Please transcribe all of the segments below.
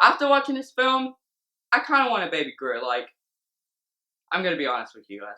After watching this film, I kind of want a baby Groot. Like, I'm gonna be honest with you guys.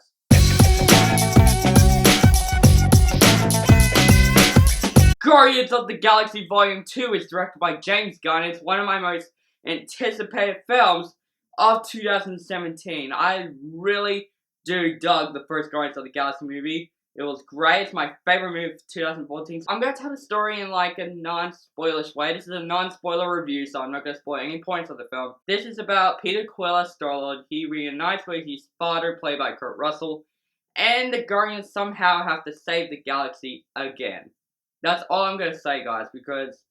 Guardians of the Galaxy Volume 2 is directed by James Gunn. It's one of my most anticipated films of 2017. I really do dug the first Guardians of the Galaxy movie. It was great. It's my favorite movie of 2014. I'm going to tell the story in like a non-spoilish way. This is a non-spoiler review, so I'm not going to spoil any points of the film. This is about Peter Quill as Star-Lord. He reunites with his father, played by Kurt Russell, and the Guardians somehow have to save the galaxy again. That's all I'm going to say, guys, because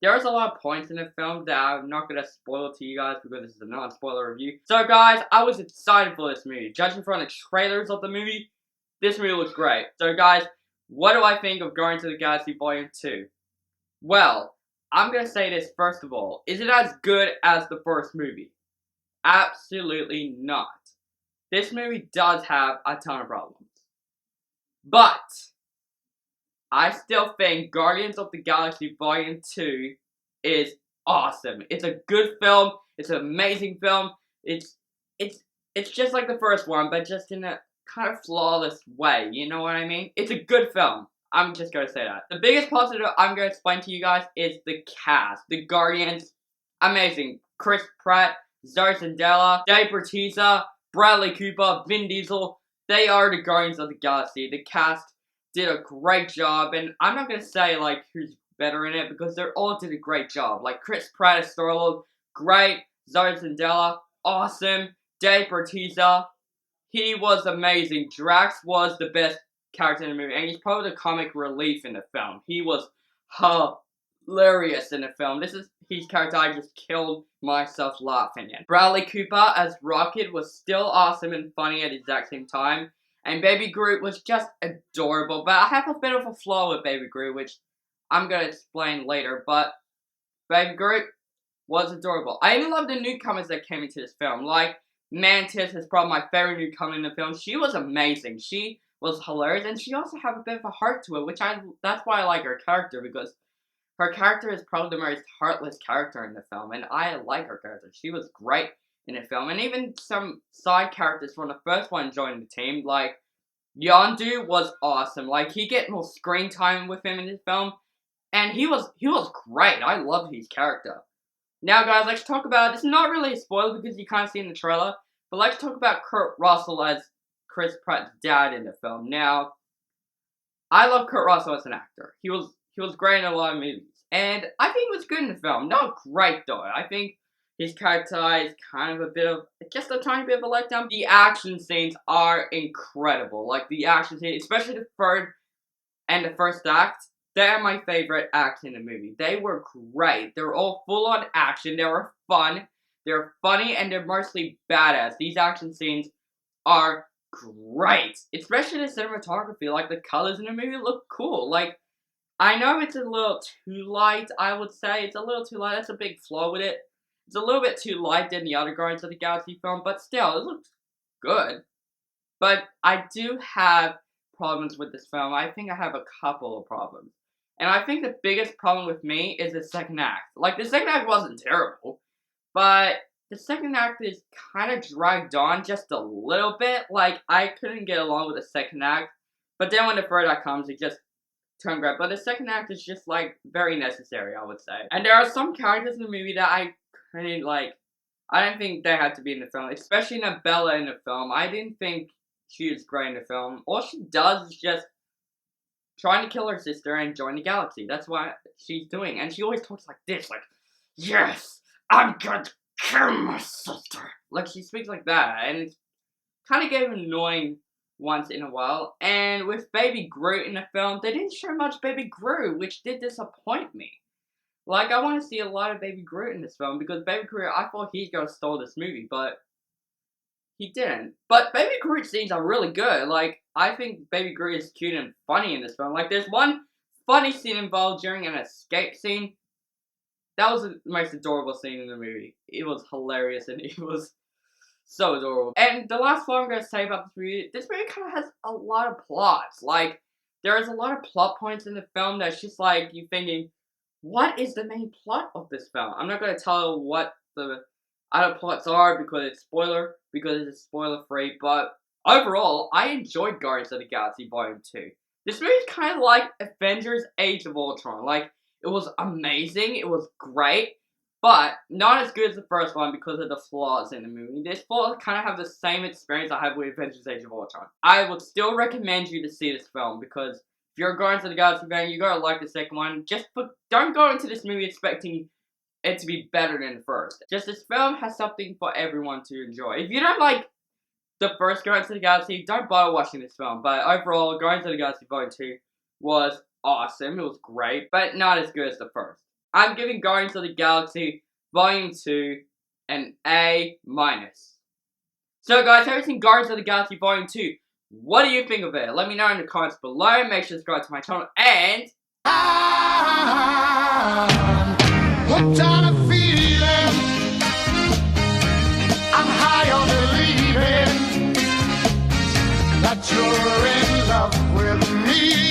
there's a lot of points in the film that I'm not going to spoil to you guys because this is a non-spoiler review. So, guys, I was excited for this movie. Judging from the trailers of the movie, this movie looks great. So, guys, what do I think of Guardians of the Galaxy Volume 2? Well, I'm going to say this first of all. Is it as good as the first movie? Absolutely not. This movie does have a ton of problems. But I still think Guardians of the Galaxy Volume 2 is awesome. It's a good film. It's an amazing film. It's just like the first one, but just in a kind of flawless way. You know what I mean? It's a good film. I'm just going to say that. The biggest positive I'm going to explain to you guys is the cast. The Guardians, amazing. Chris Pratt, Zoe Zendaya, Dave Bautista, Bradley Cooper, Vin Diesel. They are the Guardians of the Galaxy. The cast did a great job, and I'm not going to say, like, who's better in it, because they all did a great job. Like, Chris Pratt as Star-Lord, great. Zoe Zendaya, awesome. Dave Bautista, he was amazing. Drax was the best character in the movie, and he's probably the comic relief in the film. He was hilarious in the film. This is his character I just killed myself laughing at. Bradley Cooper as Rocket was still awesome and funny at the exact same time. And Baby Groot was just adorable. But I have a bit of a flaw with Baby Groot, which I'm going to explain later. But Baby Groot was adorable. I even love the newcomers that came into this film. Like, Mantis is probably my favorite newcomer in the film. She was amazing. She was hilarious. And she also had a bit of a heart to it, which that's why I like her character. Because her character is probably the most heartless character in the film. And I like her character. She was great in the film, and even some side characters from the first one joined the team, like Yondu was awesome. Like, he get more screen time with him in this film, and he was great. I love his character. Now, guys, let's talk about, this is not really a spoiler because you can't see in the trailer, but let's talk about Kurt Russell as Chris Pratt's dad in the film. Now, I love Kurt Russell as an actor. He was great in a lot of movies, and I think he was good in the film. Not great though. I think his character is kind of a bit of, just a tiny bit of a letdown. The action scenes are incredible. Like, the action scenes, especially the third and the first act, they're my favorite acts in the movie. They were great. They were all full-on action. They were fun. They're funny, and they're mostly badass. These action scenes are great. Especially the cinematography. Like, the colors in the movie look cool. Like, I know it's a little too light, I would say. It's a little too light. That's a big flaw with it. It's a little bit too light than the other Guardians of the Galaxy film, but still, it looks good. But I do have problems with this film. I think I have a couple of problems. And I think the biggest problem with me is the second act. Like, the second act wasn't terrible, but the second act is kind of dragged on just a little bit. Like, I couldn't get along with the second act, but then when the third act comes, it just turned great. But the second act is just, like, very necessary, I would say. And there are some characters in the movie that I couldn't, like, I didn't think they had to be in the film, especially Nabella in the film. I didn't think she was great in the film. All she does is just trying to kill her sister and join the galaxy. That's what she's doing. And she always talks like this, like, yes, I'm going to kill my sister. Like, she speaks like that, and it's kind of getting annoying once in a while. And with Baby Groot in the film, they didn't show much Baby Groot, which did disappoint me. Like, I want to see a lot of Baby Groot in this film, because Baby Groot, I thought he's going to steal this movie, but he didn't. But Baby Groot scenes are really good. Like, I think Baby Groot is cute and funny in this film. Like, there's one funny scene involved during an escape scene. That was the most adorable scene in the movie. It was hilarious, and it was so adorable. And the last thing I'm going to say about this movie kind of has a lot of plots. Like, there is a lot of plot points in the film that's just like, you thinking, what is the main plot of this film? I'm not going to tell what the other plots are because it's spoiler free. But overall, I enjoyed Guardians of the Galaxy Volume 2. This movie is kind of like Avengers: Age of Ultron. Like, it was amazing, it was great, but not as good as the first one because of the flaws in the movie. This flaws kind of have the same experience I had with Avengers: Age of Ultron. I would still recommend you to see this film because if you're a Guardians of the Galaxy fan, you gotta like the second one. Don't go into this movie expecting it to be better than the first. Just this film has something for everyone to enjoy. If you don't like the first Guardians of the Galaxy, don't bother watching this film. But overall, Guardians of the Galaxy Volume 2 was awesome. It was great, but not as good as the first. I'm giving Guardians of the Galaxy Volume 2 an A-. So guys, have you seen Guardians of the Galaxy Volume 2? What do you think of it? Let me know in the comments below. Make sure to subscribe to my channel and... Hooked on a feeling, I'm high on believing that you're in love with me.